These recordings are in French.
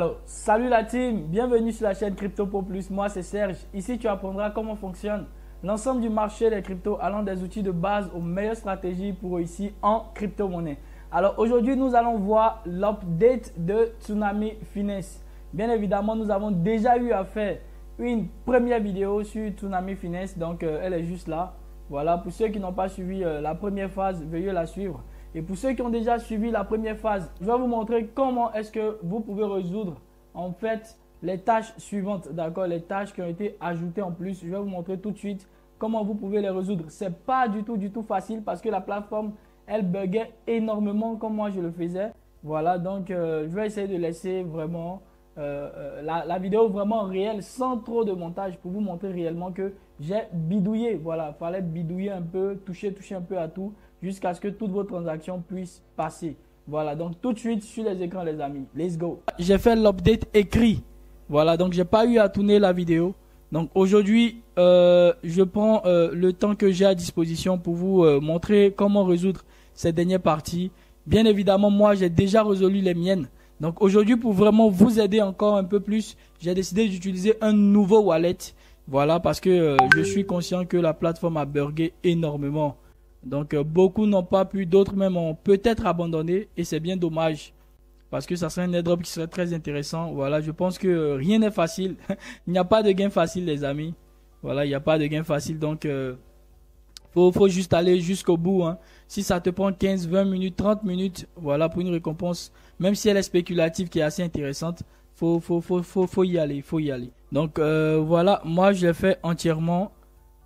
Alors, salut la team, bienvenue sur la chaîne Crypto pour Plus. Moi c'est Serge. Ici tu apprendras comment fonctionne l'ensemble du marché des cryptos, allant des outils de base aux meilleures stratégies pour réussir en crypto-monnaie. Alors aujourd'hui nous allons voir l'update de Tsunami Finance. Bien évidemment nous avons déjà eu à faire une première vidéo sur Tsunami Finance, donc elle est juste là. Voilà, pour ceux qui n'ont pas suivi la première phase, veuillez la suivre. Et pour ceux qui ont déjà suivi la première phase, je vais vous montrer comment est-ce que vous pouvez résoudre en fait les tâches suivantes, d'accord, les tâches qui ont été ajoutées en plus. Je vais vous montrer tout de suite comment vous pouvez les résoudre. C'est pas du tout facile parce que la plateforme, elle buguait énormément comme moi je le faisais. Voilà, donc je vais essayer de laisser vraiment la vidéo vraiment réelle sans trop de montage pour vous montrer réellement que j'ai bidouillé. Voilà, il fallait bidouiller un peu, toucher un peu à tout jusqu'à ce que toutes vos transactions puissent passer. Voilà, donc tout de suite sur les écrans les amis, let's go. J'ai fait l'update écrit. Voilà, donc j'ai pas eu à tourner la vidéo. Donc aujourd'hui, je prends le temps que j'ai à disposition pour vous montrer comment résoudre ces dernières parties. Bien évidemment, moi j'ai déjà résolu les miennes. Donc aujourd'hui, pour vraiment vous aider encore un peu plus, j'ai décidé d'utiliser un nouveau wallet. Voilà, parce que je suis conscient que la plateforme a bugué énormément. Donc beaucoup n'ont pas pu, d'autres même ont peut-être abandonné et c'est bien dommage. Parce que ça serait un airdrop qui serait très intéressant. Voilà, je pense que rien n'est facile. Il n'y a pas de gain facile les amis. Voilà, il n'y a pas de gain facile. Donc faut juste aller jusqu'au bout. Hein. Si ça te prend 15, 20 minutes, 30 minutes, voilà, pour une récompense, même si elle est spéculative qui est assez intéressante, faut y aller, faut y aller. Donc voilà, moi je l'ai fait entièrement.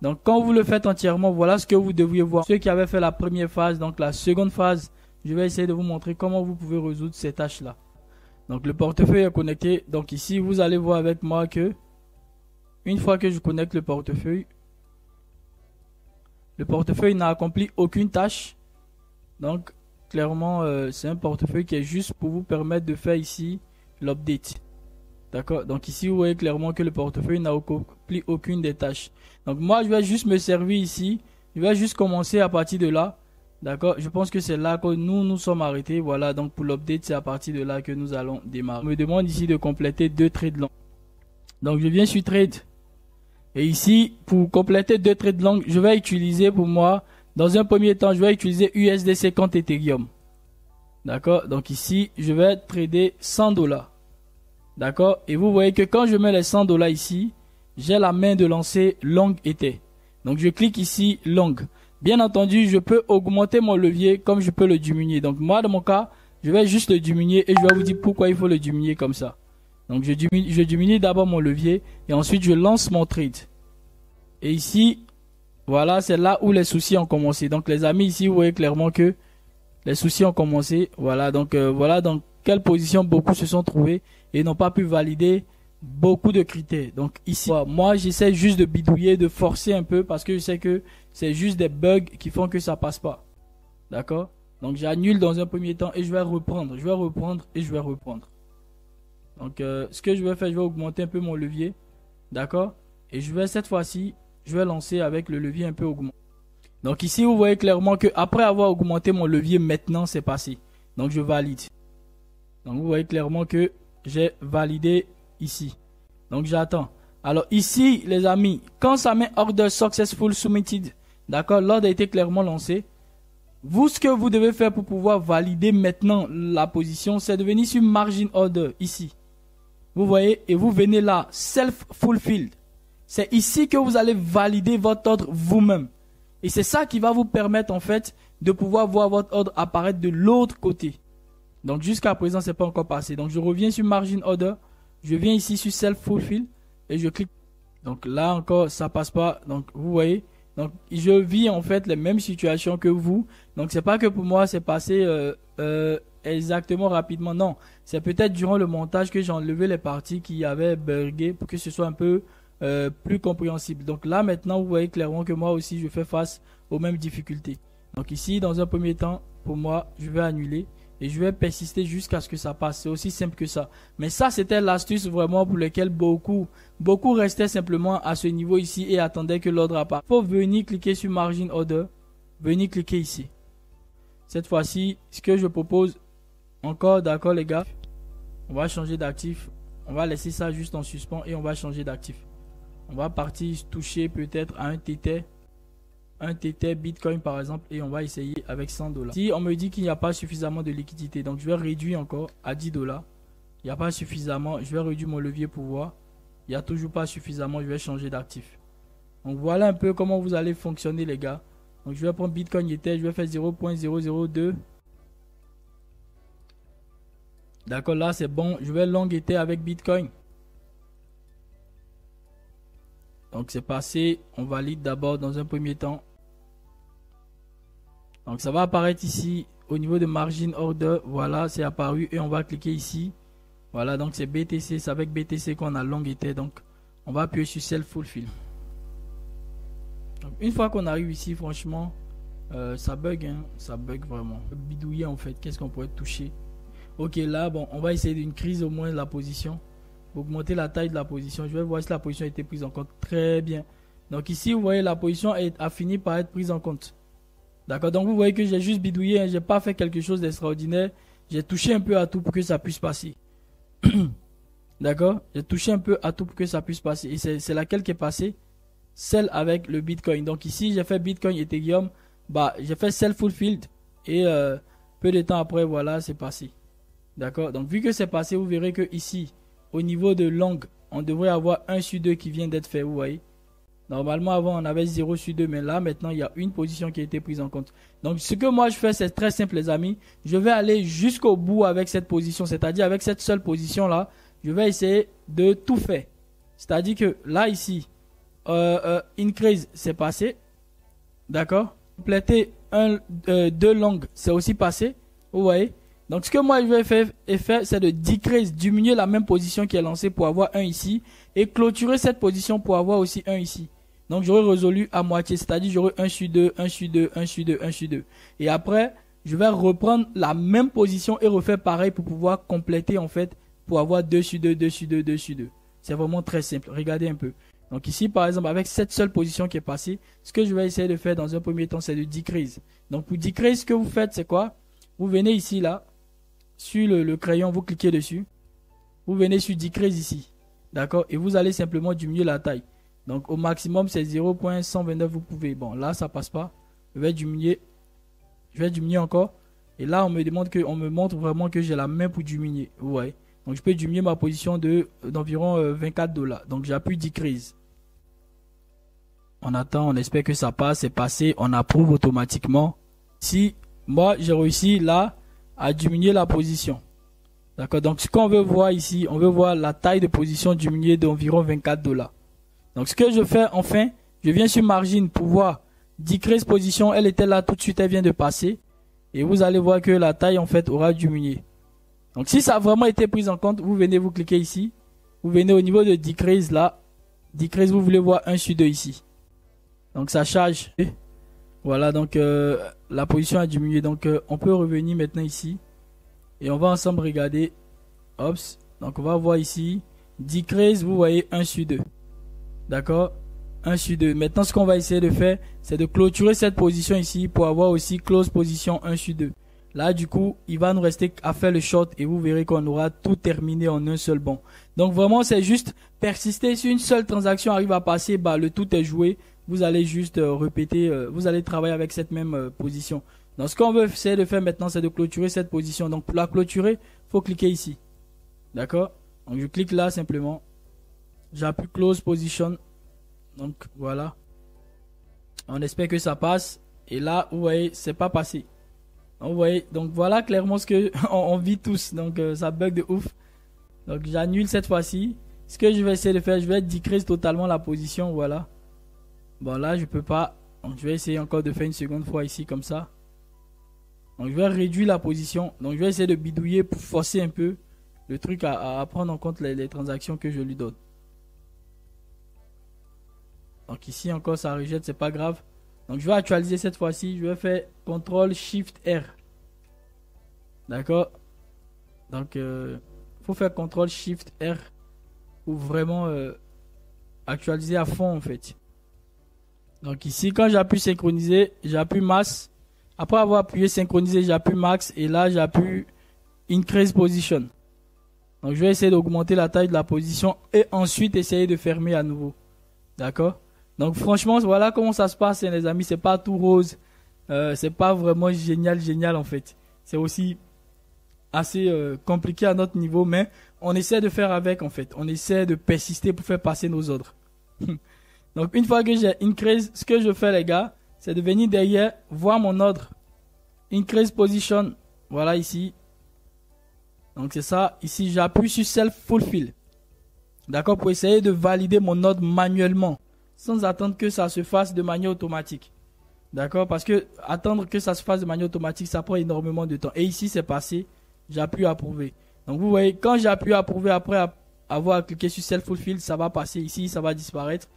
Donc quand vous le faites entièrement, voilà ce que vous devriez voir. Ceux qui avaient fait la première phase, donc la seconde phase, je vais essayer de vous montrer comment vous pouvez résoudre ces tâches-là. Donc le portefeuille est connecté. Donc ici, vous allez voir avec moi que une fois que je connecte le portefeuille n'a accompli aucune tâche. Donc clairement, c'est un portefeuille qui est juste pour vous permettre de faire ici l'update. D'accord, donc ici vous voyez clairement que le portefeuille n'a accompli aucune des tâches. Donc moi je vais juste me servir ici, je vais juste commencer à partir de là. D'accord, je pense que c'est là que nous sommes arrêtés. Voilà, donc pour l'update c'est à partir de là que nous allons démarrer. On me demande ici de compléter 2 trades longs. Donc je viens sur trade. Et ici pour compléter 2 trades longs, je vais utiliser pour moi, dans un premier temps je vais utiliser USDC contre Ethereum. D'accord, donc ici je vais trader $100. D'accord, et vous voyez que quand je mets les $100 ici, j'ai la main de lancer long Ether. Donc je clique ici long. Bien entendu, je peux augmenter mon levier comme je peux le diminuer. Donc moi dans mon cas, je vais juste le diminuer et je vais vous dire pourquoi il faut le diminuer comme ça. Donc je diminue d'abord mon levier et ensuite je lance mon trade. Et ici, voilà, c'est là où les soucis ont commencé. Donc les amis, ici vous voyez clairement que les soucis ont commencé. Voilà, donc voilà dans quelle position beaucoup se sont trouvés et n'ont pas pu valider beaucoup de critères. Donc ici, moi j'essaie juste de bidouiller, de forcer un peu parce que je sais que c'est juste des bugs qui font que ça passe pas. D'accord? Donc j'annule dans un premier temps et je vais reprendre. Je vais reprendre et je vais reprendre. Donc ce que je vais faire, je vais augmenter un peu mon levier. D'accord? Et je vais cette fois-ci, je vais lancer avec le levier un peu augmenté. Donc ici, vous voyez clairement que après avoir augmenté mon levier, maintenant c'est passé. Donc je valide. Donc vous voyez clairement que j'ai validé ici. Donc j'attends. Alors ici les amis, quand ça met order successful submitted, d'accord, l'ordre a été clairement lancé. Vous, ce que vous devez faire pour pouvoir valider maintenant la position, c'est de venir sur margin order ici. Vous voyez, et vous venez là, self fulfilled. C'est ici que vous allez valider votre ordre vous-même. Et c'est ça qui va vous permettre en fait de pouvoir voir votre ordre apparaître de l'autre côté. Donc jusqu'à présent, c'est pas encore passé. Donc je reviens sur Margin Order. Je viens ici sur Self Fulfill et je clique. Donc là encore, ça passe pas. Donc vous voyez. Donc je vis en fait les mêmes situations que vous. Donc c'est pas que pour moi c'est passé exactement rapidement. Non, c'est peut-être durant le montage que j'ai enlevé les parties qui avaient bugué pour que ce soit un peu plus compréhensible. Donc là maintenant, vous voyez clairement que moi aussi je fais face aux mêmes difficultés. Donc ici, dans un premier temps, pour moi, je vais annuler. Et je vais persister jusqu'à ce que ça passe. C'est aussi simple que ça. Mais ça, c'était l'astuce vraiment pour laquelle beaucoup restaient simplement à ce niveau ici et attendaient que l'ordre apparaisse. Il faut venir cliquer sur Margin Order. Venir cliquer ici. Cette fois-ci, ce que je propose encore, d'accord les gars. On va changer d'actif. On va laisser ça juste en suspens et on va changer d'actif. On va partir toucher peut-être à un Tether Bitcoin par exemple et on va essayer avec 100 $. Si on me dit qu'il n'y a pas suffisamment de liquidité, donc je vais réduire encore à 10 $. Il n'y a pas suffisamment, je vais réduire mon levier pour voir. Il n'y a toujours pas suffisamment, je vais changer d'actif. Donc voilà un peu comment vous allez fonctionner les gars. Donc je vais prendre Bitcoin Ether, je vais faire 0.002. D'accord, là c'est bon. Je vais long Ether avec Bitcoin. Donc c'est passé. On valide d'abord dans un premier temps. Donc ça va apparaître ici au niveau de margin order. Voilà, c'est apparu et on va cliquer ici. Voilà, donc c'est BTC. C'est avec BTC qu'on a long Ether. Donc on va appuyer sur Self Fulfill. Donc, une fois qu'on arrive ici, franchement, ça bug. Hein, ça bug vraiment. Bidouiller en fait. Qu'est-ce qu'on pourrait toucher? Ok, là, bon, on va essayer d'une crise au moins de la position. Augmenter la taille de la position. Je vais voir si la position a été prise en compte. Très bien. Donc ici, vous voyez, la position a fini par être prise en compte. D'accord. Donc vous voyez que j'ai juste bidouillé. Hein, j'ai pas fait quelque chose d'extraordinaire. J'ai touché un peu à tout pour que ça puisse passer. D'accord. J'ai touché un peu à tout pour que ça puisse passer. Et c'est laquelle qui est passée? Celle avec le Bitcoin. Donc ici, j'ai fait Bitcoin Ethereum. Bah, j'ai fait Self-Fulfilled. Et peu de temps après, voilà, c'est passé. D'accord. Donc vu que c'est passé, vous verrez que ici, au niveau de long, on devrait avoir 1 sur 2 qui vient d'être fait. Vous voyez. Normalement, avant, on avait 0 sur 2. Mais là, maintenant, il y a une position qui a été prise en compte. Donc ce que moi, je fais, c'est très simple, les amis. Je vais aller jusqu'au bout avec cette position. C'est-à-dire avec cette seule position-là. Je vais essayer de tout faire. C'est-à-dire que là, ici, increase, c'est passé. D'accord. Compléter 2 longues, c'est aussi passé. Vous voyez. Donc ce que moi je vais faire, c'est de decrease, diminuer la même position qui est lancée pour avoir 1 ici. Et clôturer cette position pour avoir aussi 1 ici. Donc j'aurai résolu à moitié. C'est-à-dire j'aurai 1 sur 2, 1 sur 2, 1 sur 2, 1 sur 2. Et après, je vais reprendre la même position et refaire pareil pour pouvoir compléter en fait. Pour avoir 2 sur 2, 2 sur 2, 2 sur 2. C'est vraiment très simple. Regardez un peu. Donc ici par exemple avec cette seule position qui est passée. Ce que je vais essayer de faire dans un premier temps c'est de decrease. Donc pour decrease ce que vous faites c'est quoi? Vous venez ici là. Sur le crayon, vous cliquez dessus. Vous venez sur decrease ici. D'accord. Et vous allez simplement diminuer la taille. Donc au maximum c'est 0.129 vous pouvez. Bon là ça passe pas. Je vais diminuer. Je vais diminuer encore. Et là on me demande que, on me montre vraiment que j'ai la main pour diminuer. Vous voyez. Donc je peux diminuer ma position d'environ 24 $. Donc j'appuie decrease. On attend, on espère que ça passe. C'est passé. On approuve automatiquement. Si moi j'ai réussi là à diminuer la position. D'accord. Donc ce qu'on veut voir ici, on veut voir la taille de position diminuer d'environ 24 $. Donc ce que je fais enfin, je viens sur margin pour voir decrease position. Elle était là tout de suite, elle vient de passer. Et vous allez voir que la taille en fait aura diminué. Donc si ça a vraiment été pris en compte, vous venez vous cliquez ici. Vous venez au niveau de decrease là. Decrease, vous voulez voir 1 sur 2 ici. Donc ça charge. Voilà, donc la position a diminué. Donc on peut revenir maintenant ici. Et on va ensemble regarder. Ops. Donc on va voir ici. Decrease, vous voyez 1 sur 2. D'accord. 1 sur 2. Maintenant ce qu'on va essayer de faire, c'est de clôturer cette position ici pour avoir aussi close position 1 sur 2. Là du coup, il va nous rester à faire le short et vous verrez qu'on aura tout terminé en un seul bond. Donc vraiment c'est juste persister. Si une seule transaction arrive à passer, bah le tout est joué. Vous allez juste répéter, vous allez travailler avec cette même position. Donc ce qu'on veut essayer de faire maintenant, c'est de clôturer cette position. Donc pour la clôturer, il faut cliquer ici. D'accord. Donc je clique là simplement. J'appuie close position. Donc voilà. On espère que ça passe. Et là, vous voyez, c'est pas passé. Donc, vous voyez, donc voilà clairement ce que on vit tous. Donc ça bug de ouf. Donc j'annule cette fois-ci. Ce que je vais essayer de faire, je vais decrease totalement la position. Voilà. Bon là je peux pas. Donc je vais essayer encore de faire une seconde fois ici comme ça. Donc je vais réduire la position. Donc je vais essayer de bidouiller pour forcer un peu le truc à prendre en compte les transactions que je lui donne. Donc ici encore ça rejette, c'est pas grave. Donc je vais actualiser cette fois-ci. Je vais faire CTRL SHIFT R. D'accord. Donc faut faire CTRL SHIFT R pour vraiment actualiser à fond en fait. Donc ici quand j'appuie synchroniser, j'appuie max. Après avoir appuyé synchroniser, j'appuie max et là j'appuie increase position. Donc je vais essayer d'augmenter la taille de la position et ensuite essayer de fermer à nouveau. D'accord? Donc franchement, voilà comment ça se passe, hein, les amis. C'est pas tout rose. C'est pas vraiment génial en fait. C'est aussi assez compliqué à notre niveau, mais on essaie de faire avec en fait. On essaie de persister pour faire passer nos ordres. Donc une fois que j'ai increase, ce que je fais les gars, c'est de venir derrière, voir mon ordre. Increase position, voilà ici. Donc c'est ça, ici j'appuie sur self fulfill. D'accord, pour essayer de valider mon ordre manuellement, sans attendre que ça se fasse de manière automatique. D'accord, parce que attendre que ça se fasse de manière automatique, ça prend énormément de temps. Et ici c'est passé, j'appuie approuver. Donc vous voyez, quand j'appuie approuver après avoir cliqué sur self fulfill, ça va passer ici, ça va disparaître.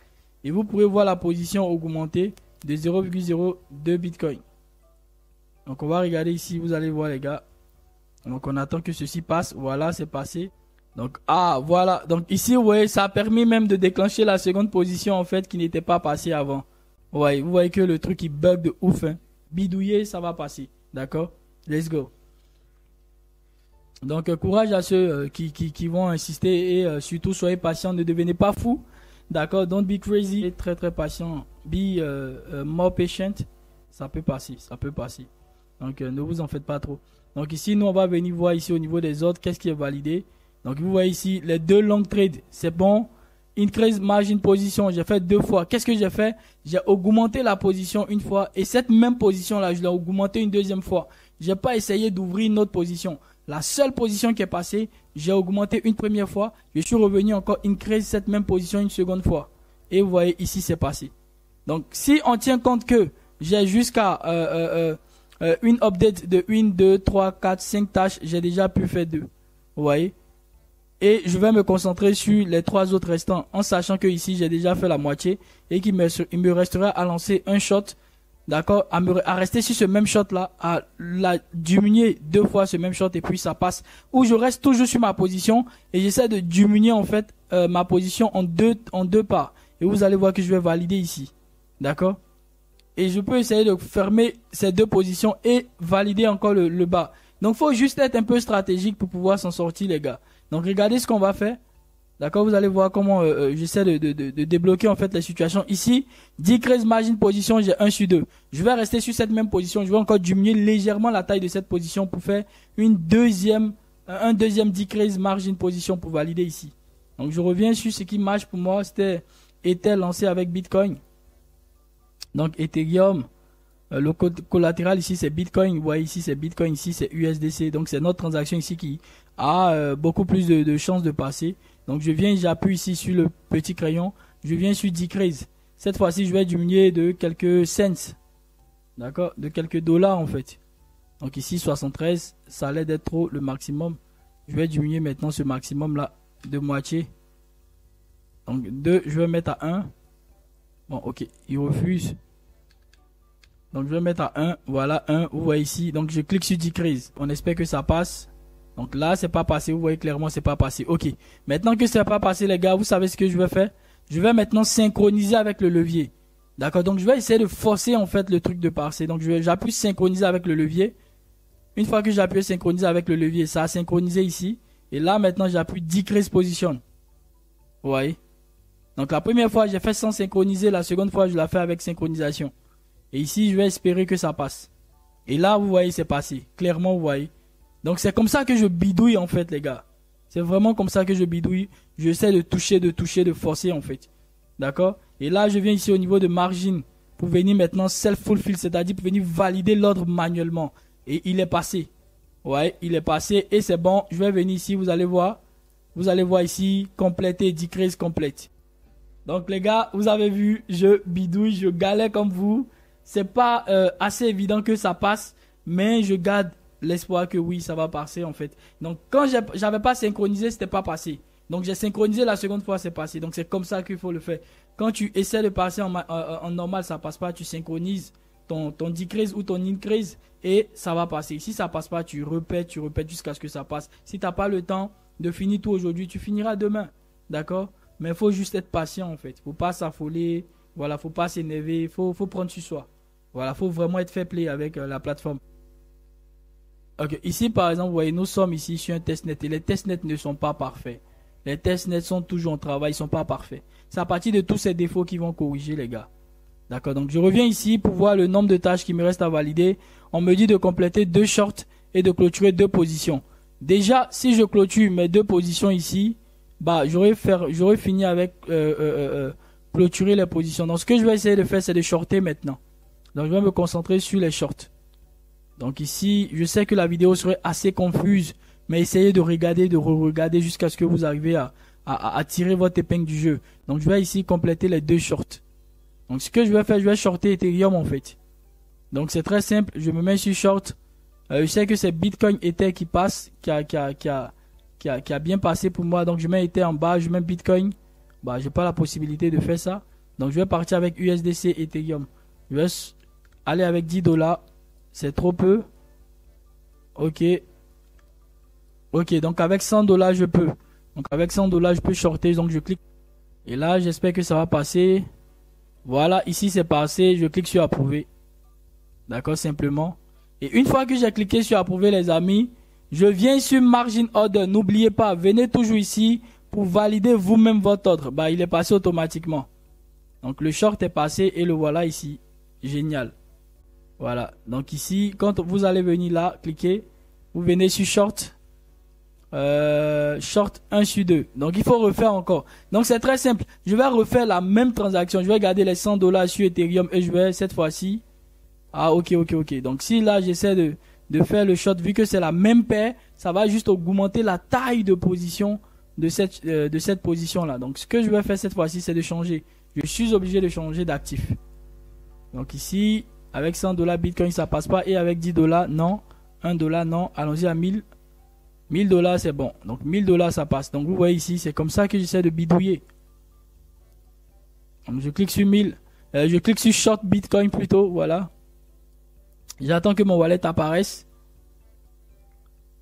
Et vous pourrez voir la position augmenter de 0,02 Bitcoin. Donc on va regarder ici, vous allez voir les gars. Donc on attend que ceci passe, voilà c'est passé. Donc voilà, donc ici vous voyez, ça a permis même de déclencher la seconde position en fait qui n'était pas passée avant. Ouais, vous voyez que le truc il bug de ouf, hein. Bidouiller, ça va passer, d'accord? Let's go. Donc courage à ceux qui vont insister et surtout soyez patients, ne devenez pas fous. D'accord, don't be crazy, très très patient, be more patient, ça peut passer, ça peut passer. Donc ne vous en faites pas trop. Donc ici nous on va venir voir ici au niveau des ordres qu'est-ce qui est validé. Donc vous voyez ici les deux long trades, c'est bon. Increase margin position, j'ai fait 2 fois. Qu'est-ce que j'ai fait? J'ai augmenté la position une fois et cette même position là je l'ai augmentée une deuxième fois. J'ai pas essayé d'ouvrir une autre position. La seule position qui est passée, j'ai augmenté une première fois. Je suis revenu encore increase cette même position une seconde fois. Et vous voyez ici c'est passé. Donc si on tient compte que j'ai jusqu'à une update de 1, 2, 3, 4, 5 tâches, j'ai déjà pu faire 2. Vous voyez? Et je vais me concentrer sur les 3 autres restants en sachant que ici j'ai déjà fait la moitié et qu'il me restera à lancer un shot. D'accord, à rester sur ce même shot là, à la diminuer 2 fois ce même shot et puis ça passe. Ou je reste toujours sur ma position et j'essaie de diminuer en fait ma position en deux parts. Et vous allez voir que je vais valider ici. D'accord. Et je peux essayer de fermer ces 2 positions et valider encore le bas. Donc faut juste être un peu stratégique pour pouvoir s'en sortir les gars. Donc regardez ce qu'on va faire. D'accord, vous allez voir comment j'essaie de débloquer en fait la situation. Ici, decrease margin position, j'ai 1 sur 2. Je vais rester sur cette même position. Je vais encore diminuer légèrement la taille de cette position pour faire un deuxième decrease margin position pour valider ici. Donc je reviens sur ce qui marche pour moi. C'était Ether lancé avec Bitcoin. Donc Ethereum, le collatéral ici c'est Bitcoin. Vous voyez ici c'est Bitcoin, ici c'est USDC. Donc c'est notre transaction ici qui a beaucoup plus de chances de passer. Donc je viens, j'appuie ici sur le petit crayon, je viens sur decrease. Cette fois-ci, je vais diminuer de quelques cents. D'accord, de quelques dollars en fait. Donc ici 73, ça allait d'être trop le maximum. Je vais diminuer maintenant ce maximum là de moitié. Donc 2, je vais mettre à 1. Bon, OK, il refuse. Donc je vais mettre à 1, voilà 1, vous voyez ici. Donc je clique sur decrease. On espère que ça passe. Donc là, c'est pas passé. Vous voyez clairement, c'est pas passé. OK. Maintenant que c'est pas passé, les gars, vous savez ce que je vais faire? Je vais maintenant synchroniser avec le levier. D'accord? Donc, je vais essayer de forcer, en fait, le truc de passer. Donc, j'appuie synchroniser avec le levier. Une fois que j'appuie synchroniser avec le levier, ça a synchronisé ici. Et là, maintenant, j'appuie decrease position. Vous voyez? Donc, la première fois, j'ai fait sans synchroniser. La seconde fois, je l'ai fait avec synchronisation. Et ici, je vais espérer que ça passe. Et là, vous voyez, c'est passé. Clairement, vous voyez. Donc c'est comme ça que je bidouille en fait les gars. C'est vraiment comme ça que je bidouille. J'essaie de toucher, de forcer en fait. D'accord? Et là je viens ici au niveau de margin pour venir maintenant self-fulfill, c'est-à-dire pour venir valider l'ordre manuellement. Et il est passé. Ouais, il est passé et c'est bon. Je vais venir ici, vous allez voir. Vous allez voir ici, compléter, decrease complète. Donc les gars, vous avez vu, je bidouille, je galère comme vous. C'est pas assez évident que ça passe, mais je garde l'espoir que oui, ça va passer en fait. Donc quand j'avais pas synchronisé, c'était pas passé. Donc j'ai synchronisé la seconde fois, c'est passé. Donc c'est comme ça qu'il faut le faire. Quand tu essaies de passer en normal, ça passe pas, tu synchronises ton decrease ou ton increase et ça va passer. Si ça passe pas, tu répètes jusqu'à ce que ça passe. Si t'as pas le temps de finir tout aujourd'hui, tu finiras demain. D'accord? Mais il faut juste être patient en fait. Faut pas s'affoler. Voilà, faut pas s'énerver. Faut prendre sur soi. Voilà, faut vraiment être fair play avec la plateforme. Ok, ici par exemple, vous voyez, nous sommes ici sur un testnet et les testnets ne sont pas parfaits. Les testnets sont toujours en travail, ils sont pas parfaits. C'est à partir de tous ces défauts qu'ils vont corriger, les gars. D'accord, donc je reviens ici pour voir le nombre de tâches qui me reste à valider. On me dit de compléter 2 shorts et de clôturer 2 positions. Déjà, si je clôture mes 2 positions ici, bah j'aurais fini avec clôturer les positions. Donc ce que je vais essayer de faire, c'est de shorter maintenant. Donc je vais me concentrer sur les shorts. Donc ici, je sais que la vidéo serait assez confuse, mais essayez de regarder, de re-regarder jusqu'à ce que vous arrivez à tirer votre épingle du jeu. Donc je vais ici compléter les 2 shorts. Donc ce que je vais faire, je vais shorter Ethereum en fait. Donc c'est très simple, je me mets sur short. Je sais que c'est Bitcoin Ether qui passe, qui a bien passé pour moi. Donc je mets Ether en bas, je mets Bitcoin. Bah j'ai pas la possibilité de faire ça. Donc je vais partir avec USDC Ethereum. Je vais aller avec 10 $. C'est trop peu. Ok. Ok, donc avec 100 $, je peux. Donc avec 100 $, je peux shorter. Donc je clique. Et là, j'espère que ça va passer. Voilà, ici c'est passé. Je clique sur approuver. D'accord, simplement. Et une fois que j'ai cliqué sur approuver, les amis, je viens sur Margin Order. N'oubliez pas, venez toujours ici pour valider vous-même votre ordre. Bah, il est passé automatiquement. Donc le short est passé et le voilà ici. Génial. Voilà, donc ici, quand vous allez venir là, cliquez, vous venez sur short, short 1 sur 2. Donc il faut refaire encore. Donc c'est très simple, je vais refaire la même transaction, je vais garder les 100 $ sur Ethereum et je vais cette fois-ci, ah ok. Donc si là j'essaie de faire le short, vu que c'est la même paire, ça va juste augmenter la taille de position de cette position là. Donc ce que je vais faire cette fois-ci, c'est de changer. Je suis obligé de changer d'actif. Donc ici, avec 100 $ Bitcoin ça passe pas et avec 10 $, non. 1 $, non. Allons-y à 1000. 1000 $ c'est bon. Donc 1000 $ ça passe. Donc vous voyez ici, c'est comme ça que j'essaie de bidouiller. Donc je clique sur 1000. Je clique sur short Bitcoin plutôt. Voilà. J'attends que mon wallet apparaisse.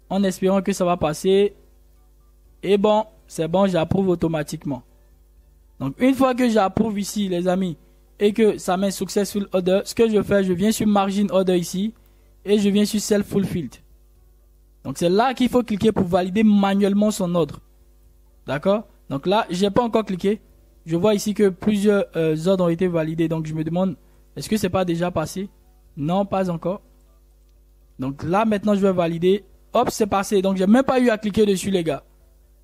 En espérant que ça va passer. Et bon, c'est bon, j'approuve automatiquement. Donc une fois que j'approuve ici les amis, et que ça met Successful Order, ce que je fais, je viens sur Margin Order ici et je viens sur Self Fulfilled. Donc c'est là qu'il faut cliquer pour valider manuellement son ordre. D'accord? Donc là, j'ai pas encore cliqué. Je vois ici que plusieurs ordres ont été validés. Donc je me demande, est-ce que c'est pas déjà passé? Non, pas encore. Donc là, maintenant, je vais valider. Hop, c'est passé. Donc j'ai même pas eu à cliquer dessus, les gars.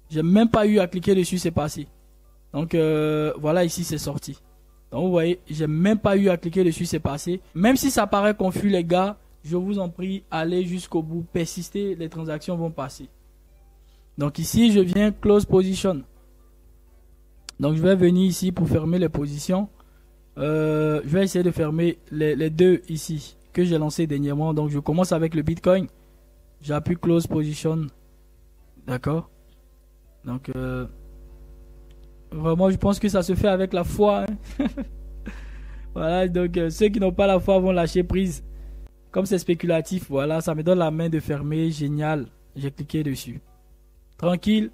J'ai même pas eu à cliquer dessus, c'est passé. Donc voilà, ici, c'est sorti. Donc vous voyez, j'ai même pas eu à cliquer dessus, c'est passé. Même si ça paraît confus les gars, je vous en prie, allez jusqu'au bout, persistez, les transactions vont passer. Donc ici, je viens close position. Donc je vais venir ici pour fermer les positions. Je vais essayer de fermer les 2 ici que j'ai lancé dernièrement. Donc je commence avec le Bitcoin. J'appuie close position. D'accord. Donc vraiment, je pense que ça se fait avec la foi. Hein. Voilà, donc ceux qui n'ont pas la foi vont lâcher prise. Comme c'est spéculatif, voilà, ça me donne la main de fermer. Génial. J'ai cliqué dessus. Tranquille.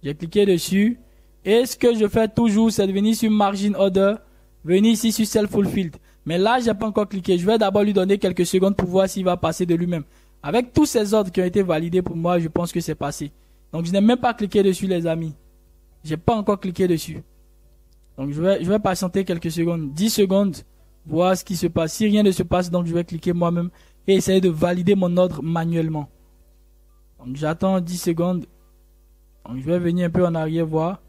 J'ai cliqué dessus. Et ce que je fais toujours, c'est de venir sur Margin Order. Venir ici sur Self Fulfilled. Mais là, j'ai pas encore cliqué. Je vais d'abord lui donner quelques secondes pour voir s'il va passer de lui-même. Avec tous ces ordres qui ont été validés pour moi, je pense que c'est passé. Donc je n'ai même pas cliqué dessus, les amis. J'ai pas encore cliqué dessus. Donc je vais patienter quelques secondes, 10 secondes, voir ce qui se passe. Si rien ne se passe, donc je vais cliquer moi-même et essayer de valider mon ordre manuellement. Donc j'attends 10 secondes. Donc je vais venir un peu en arrière voir.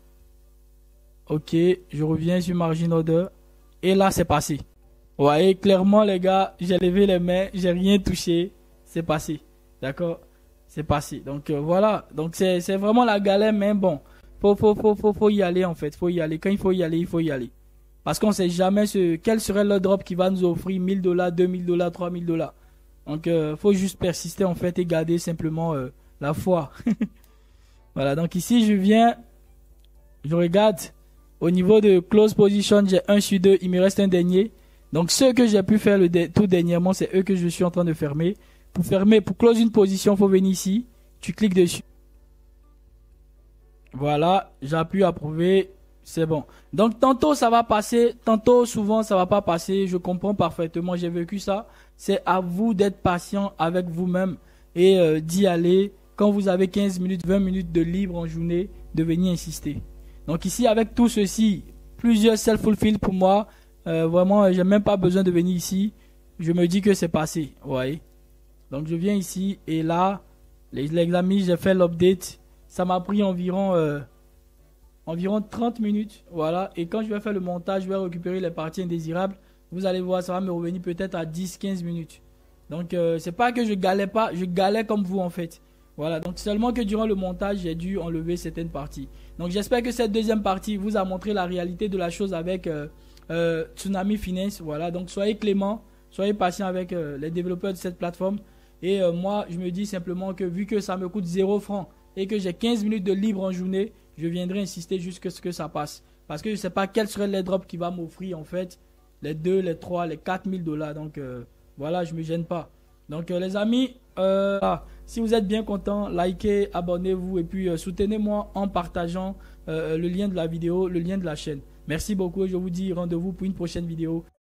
Ok, je reviens sur Margin Order. Et là c'est passé. Vous voyez clairement les gars, j'ai levé les mains, j'ai rien touché. C'est passé. D'accord? C'est passé. Donc voilà. Donc c'est vraiment la galère, mais bon. Faut y aller en fait. Faut y aller. Quand il faut y aller, il faut y aller. Parce qu'on sait jamais quel serait le drop qui va nous offrir 1000 $, 2000 $, 3000 $. Donc faut juste persister en fait et garder simplement la foi. Voilà. Donc ici je viens, je regarde au niveau de close position, j'ai 1 sur 2, il me reste un dernier. Donc ceux que j'ai pu faire tout dernièrement, c'est eux que je suis en train de fermer. Pour close une position, faut venir ici, tu cliques dessus. Voilà, j'appuie approuver, c'est bon. Donc tantôt ça va passer, tantôt souvent ça va pas passer, je comprends parfaitement, j'ai vécu ça. C'est à vous d'être patient avec vous-même. et d'y aller quand vous avez 15 minutes, 20 minutes de libre en journée, de venir insister. Donc ici, avec tout ceci, plusieurs self-fulfill pour moi, vraiment, j'ai même pas besoin de venir ici. Je me dis que c'est passé, vous voyez. Donc je viens ici et là, les amis, j'ai fait l'update. Ça m'a pris environ 30 minutes, voilà. Et quand je vais faire le montage, je vais récupérer les parties indésirables. Vous allez voir, ça va me revenir peut-être à 10-15 minutes. Donc c'est pas que je galère pas, je galère comme vous en fait. Voilà, donc seulement que durant le montage, j'ai dû enlever certaines parties. Donc j'espère que cette deuxième partie vous a montré la réalité de la chose avec Tsunami Finance. Voilà, donc soyez clément, soyez patient avec les développeurs de cette plateforme. Et moi, je me dis simplement que vu que ça me coûte 0 francs et que j'ai 15 minutes de libre en journée, je viendrai insister jusqu'à ce que ça passe. Parce que je ne sais pas quel serait l'airdrop qui va m'offrir en fait les 2, les 3, les 4000 $. Donc voilà, je ne me gêne pas. Donc les amis, si vous êtes bien content, likez, abonnez-vous et puis soutenez-moi en partageant le lien de la vidéo, le lien de la chaîne. Merci beaucoup et je vous dis rendez-vous pour une prochaine vidéo.